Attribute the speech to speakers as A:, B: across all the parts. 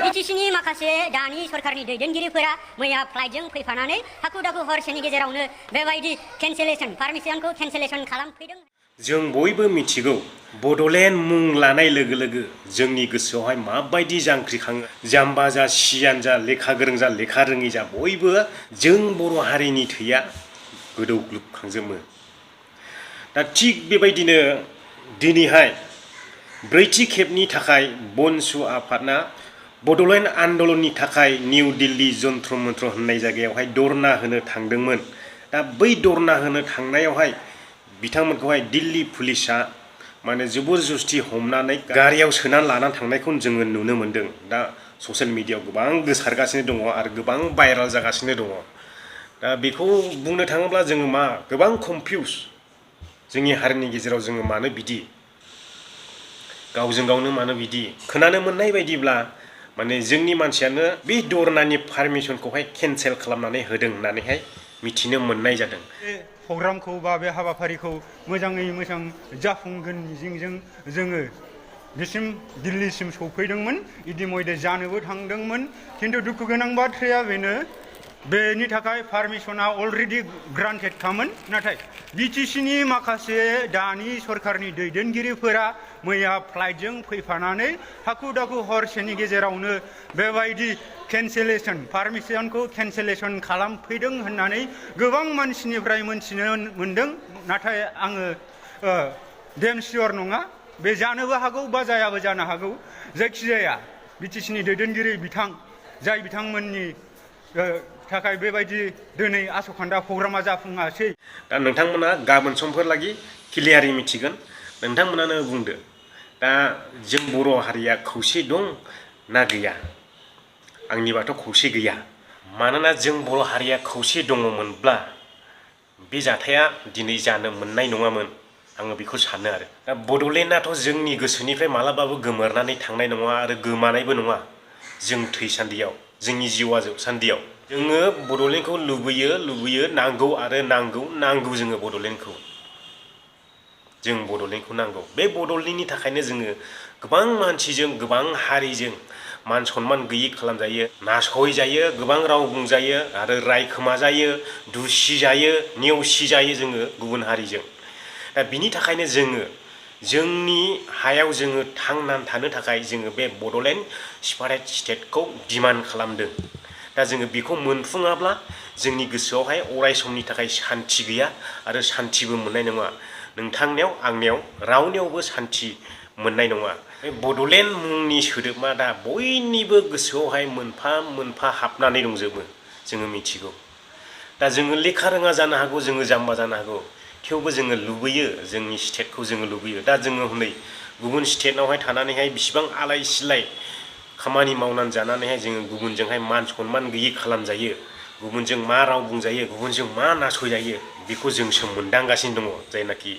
A: बिटिसिनि माखासे दानि सरकारनि दैदेनगिरिफोरा मैया फ्लाइटजों फैफानानै हाखु दाखु हरसेनि गेजेरावनो बेबायदि पारमिसनखौ केन्सेलेसन खालामफैदों।
B: जों बयबो मिथिगौ बड'लेण्ड मुं लानाय लोगो लोगो जोंनि गोसोआवहाय माबायदि जांख्रिखाङो। जाम्बा जा सियान जा लेखा गोरों जा लेखा रोङि जा बयबो जों बर' हारिनि थैया गोदौग्लुबखांजोबो। दा थिग बेबायदिनो दिनैहाय ब्रैथि खेबनि थाखाय बनसु आफादना बड'लेण्ड आन्दलननि थाखाय निउ दिल्ली जन्त्र मन्त्र होननाय जायगायावहाय धरना होनो थांदोंमोन। दा बै धरना होनो थांनायावहाय बिथांमोनखौहाय दिल्ली पुलिसा माने जबरदस्ति हमनानै गारियाव सोनानै लानानै थांनायखौ जोङो नुनो मोन्दों। दा ससियेल मिडियायाव गोबां गोसारगासिनो दङ आरो गोबां भाइराल जागासिनो दङ। दा बेखौ बुंनो थाङोब्ला जोङो गोबां कनफिउज जोंनि हारिनि गेजेराव जोङो मानो बिदि गावजों गावनो मानो बिदि खोनानो मोननाय बायदिब्ला माने जोंनि मानसियानो बे धरनानि पारमिसनखौहाय केन्सेल खालामनानै होदों होननानैहाय मिथिनो मोननाय जादों।
C: प्रग्रामखौ बा बे हाबाफारिखौ मोजाङै मोजां जाफुंगोन मिजिंजों जोङो बिसिम दिल्लीसिम सौफैदोंमोन, इदिमयदे जानोबो थांदोंमोन। खिन्थु दुखु गोनां बाथ्राया बेनो बेनि थाखाय पारमिसना अलरेडि ग्रान्टेड खामोन। नाथाय बिटिसिनि माखासे दानि सरकारनि दैदेनगिरिफोरा मैया फ्लाइटजों फैफानानै हाखु दाखु हरसेनि गेजेरावनो बेबायदि पारमिसनखौ केन्सेलेसन खालामफैदों होननानै गोबां मानसिनिफ्राय मोनथिनो मोनदों। नाथाय आङो डेम सियर नङा, बे जानोबो हागौ बा जायाबो जानो हागौ। जायखिजाया बिटिसिनि दैदेनगिरि जाय बिथांमोननि थाखाय बेबायदि दिनै आसखान्दा प्रग्रामा जाफुङासै।
B: दा नोंथांमोना गाबोन समफोरलागि क्लियारै मिथिगोन। नोंथांमोनानो बुंदो दा जों बर' हारिया खौसे दं ना गैया? आंनिबाथ' खौसे गैया। मानोना जों बर' हारिया खौसे दङमोनब्ला बे जाथाया दिनै जानो मोननाय नङामोन, आङो बेखौ सानो आरो। दा बड'लेण्डआथ' जोंनि गोसोनिफ्राय मालाबाबो गोमोरनानै थांनाय नङा आरो गोमानायबो नङा। जों थैसान्दियाव जोंनि जिउआ जोबसान्दियाव जोङो बड'लेण्डखौ लुबैयो नांगौ आरो नांगौ जोङो बड'लेण्डखौ नांगौ। बे बड'लेण्डनि थाखायनो जोङो गोबां मानसिजों गोबां हारिजों मान सनमान गैयि खालामजायो, नासयजायो, गोबां राव बुंजायो आरो रायखोमा जायो, दुसि जायो, नेवसि जायो जोङो गुबुन हारिजों। दा बिनि थाखायनो जोङो जोंनि हायाव जोङो थांनानै थानो थाखाय जोङो बे बड'लेण्ड सेपारेट स्टेटखौ डिमान्ड खालामदों। दा जोङो बेखौ मोनफुङाब्ला जोंनि गोसोआवहाय अराय समनि थाखाय सान्थि गैया आरो सान्थिबो मोननाय नङा। नोंथांनियाव आंनियाव रावनियावबो सान्थि मोननाय नङा। बे बड'लेण्ड मुंनि सोदोबा दा बयनिबो गोसोआवहाय मोनफा मोनफा हाबनानै दंजोबो, जोङो मिथिगौ। दा जोङो लेखा रोङा जानो हागौ, जोङो जाम्बा जानो हागौ, थेवबो जोङो लुबैयो जोंनि स्टेटखौ जोङो लुबैयो। दा जोङो हनै गुबुन स्टेटआवहाय थानानैहाय बिसिबां आलाय सिलाय खामानि मावनानै जानानैहाय जोङो गुबुनजोंहाय मान सनमान गैयि खालामजायो, गुबुनजों मा राव बुंजायो, गुबुनजों मा नासयजायो, बेखौ जोंसो मोनदांगासिनो दङ। जायनाखि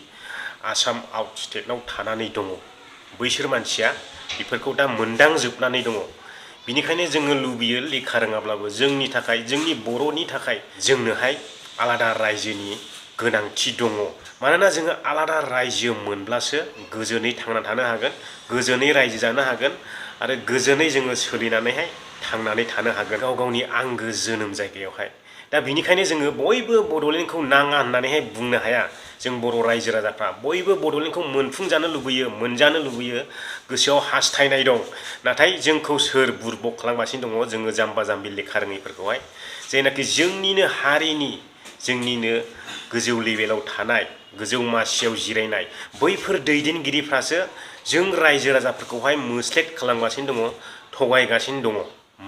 B: आसाम आउट स्टेटआव थानानै दङ बैसोर मानसिया बेफोरखौ दा मोनदांजोबनानै दङ। बिनिखायनो जोङो लुबैयो लेखा रोङाब्लाबो जोंनि थाखाय, जोंनि बर'नि थाखाय जोंनोहाय आलादा रायजोनि गोनांथि दङ। मानोना जोङो आलादा रायजो मोनब्लासो गोजोनै थांना थानो हागोन, गोजोनै रायजो जानो हागोन आरो गोजोनै जोङो सोलिनानैहाय थांनानै थानो हागोन गाव गावनि आंगो जोनोम जायगायावहाय। दा बिनिखायनो जोङो बयबो बड'लेण्डखौ नाङा होननानैहाय बुंनो हाया। जों बर' रायजो राजाफ्रा बयबो बड'लेण्डखौ मोनफुंजानो लुबैयो, मोनजानो लुबैयो, गोसोआव हास्थायनाय दं। नाथाय जोंखौ सोर बुरबक खालामगासिनो दङ? जोङो जाम्बा जाम्बि लेखा रोङैफोरखौहाय, जायनाखि जोंनिनो हारिनि, जोंनिनो गोजौ लेभेलाव थानाय, गोजौ मासियाव जिरायनाय बैफोर दैदेनगिरिफ्रासो जों रायजो राजाफोरखौहाय मोस्लेट खालामगासिनो दङ, थगायगासिनो दङ।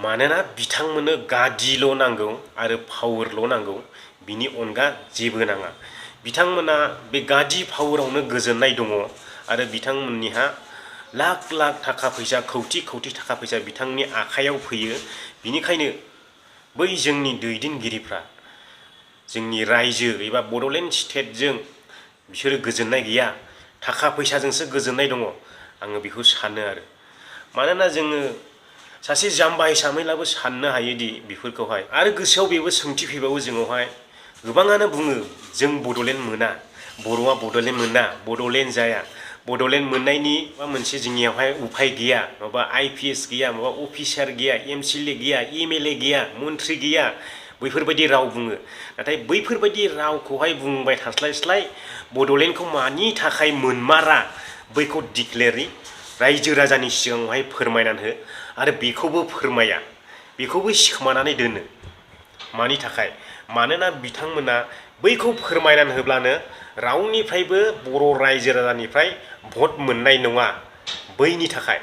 B: मानोना बिथांमोननो गादिल' नांगौ आरो पावारल' नांगौ, बिनि अनगा जेबो नाङा। बिथांमोना बे गादि पावारावनो गोजोननाय दङ आरो बिथांमोननिहा लाख लाख थाखा फैसा, कौटि कौटि थाखा फैसा बिथांनि आखायाव फैयो। बिनिखायनो बै जोंनि दैदेनगिरिफ्रा जोंनि रायजो एबा बड'लेण्ड स्टेटजों बिसोरो गोजोननाय गैया, थाखा फैसाजोंसो गोजोननाय दङ, आङो बेखौ सानो आरो। मानोना जोङो सासे जाम्बा हिसाबैब्लाबो साननो हायोदि बेफोरखौहाय। आरो गोसोआव बेबो सोंथि फैबावो जोंनावहाय, गोबाङानो बुङो जों बड'लेण्ड मोना, बर'आ बड'लेण्ड मोना, बड'लेण्ड जाया। बड'लेण्ड मोननायनि बा मोनसे जोंनियावहाय उफाय गैया माबा IPS गैया माबा अफिसार गैया MCLA गैया MLA गैया मन्थ्रि गैया बैफोरबायदि राव बुङो नाथाय बैफोरबायदि रावखौहाय बुंबाय थास्लायस्लाय बड'लेण्डखौ मानि थाखाय मोनमारा बैखौ डिक्लेयारि रायजो राजानि सिगाङावहाय फोरमायनानै हो आरो बेखौबो फोरमाया बेखौबो सिखोमानानै दोनो मानि थाखाय मानोना बिथांमोना बैखौ फोरमायनानै होब्लानो रावनिफ्रायबो बर' रायजो राजानिफ्राय भट मोननाय नङा बैनि थाखाय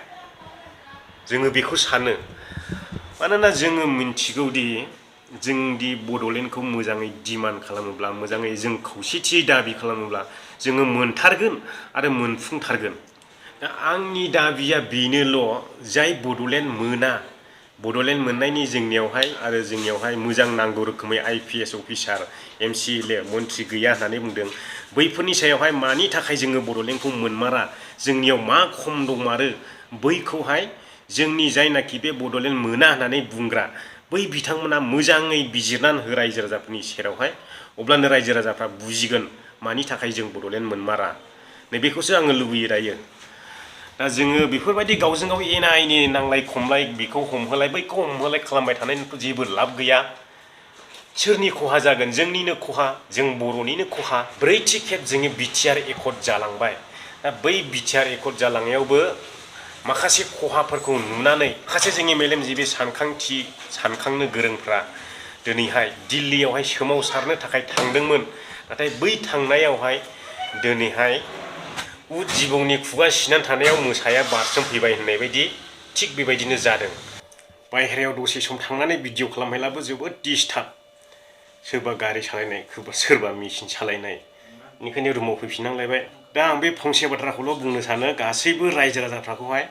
B: जोङो बेखौ सानो मानोना जोङो मिन्थिगौदि जोंदि बड'लेण्डखौ मोजाङै डिमान्ड खालामोब्ला मोजाङै जों खौसेथियै दाबि खालामोब्ला जोङो मोनथारगोन आरो मोनफुंथारगोन दा आंनि दाबिया बेनोल' जाय बड'लेण्ड मोना बड'लेण्ड मोननायनि जोंनियावहाय आरो जोंनियावहाय मोजां नांगौ रोखोमै IPS अफिसार MCLA मन्थ्रि गैया होननानै बुंदों बैफोरनि सायावहाय मानि थाखाय जोङो बड'लेण्डखौ मोनमारा जोंनियाव मा खम दंमारो बैखौहाय जोंनि जायनाखि बे बड'लेण्ड मोना होननानै बुंग्रा बै बिथांमोना मोजाङै बिजिरनानै हो रायजो राजाफोरनि सेरावहाय अब्लानो रायजो राजाफ्रा बुजिगोन मानि थाखाय जों बड'लेण्ड मोनमारा नैबेखौसो आङो लुबैयो दायो दा जोङो बेफोरबायदि गावजों गाव एना एनि नांलाय खमलाय बेखौ हमहोलाय बैखौ हमहोलाय खालामबाय थानायनिथ' जेबो लाब गैया सोरनि खहा जागोन जोंनिनो खहा जों बर'निनो खहा ब्रैथि खेब जोंनि बिटिआर एकर्ड जालांबाय दा बै बिटिआर एकर्ड जालांनायावबो माखासे खहाफोरखौ नुनानै माखासे जोंनि मेलेमजिबि सानखांनो गोरोंफ्रा दिनैहाय दिल्लीयावहाय सोमावसारनो थाखाय थांदोंमोन नाथाय बै थांनायावहाय दिनैहाय उद जिबौनि खुगा सिनानै थानायाव मोसाया बारसोमफैबाय होननाय बायदि थिग बेबायदिनो जादों बायहेरायाव दसे सम थांनानै भिडिअ खालामहैलाबो जोबोद डिस्टार्ब सोरबा गारि सालायनाय सोरबा मेसिन सालायनाय बेनिखायनो रुमाव फैफिननांलायबाय दा आं बे फंसे बाथ्राखौल' बुंनो सानो गासैबो रायजो राजाफ्राखौहाय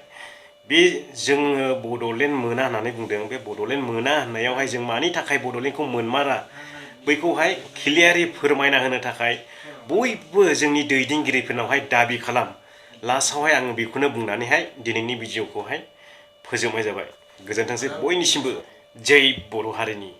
B: बे जोङो बड'लेण्ड मोना होननानै बुंदों बे बड'लेण्ड मोना होननायावहाय जों मानि थाखाय बड'लेण्डखौ मोनमारा बैखौहाय क्लियारि फोरमायना होनो थाखाय बयबो जोंनि दैदेनगिरिफोरनावहाय दाबि खालाम लास्टआवहाय आङो बेखौनो बुंनानैहाय दिनैनि भिडिअखौहाय फोजोबनाय जाबाय गोजोनथोंसै बयनिसिमबो जै बर' हारिनि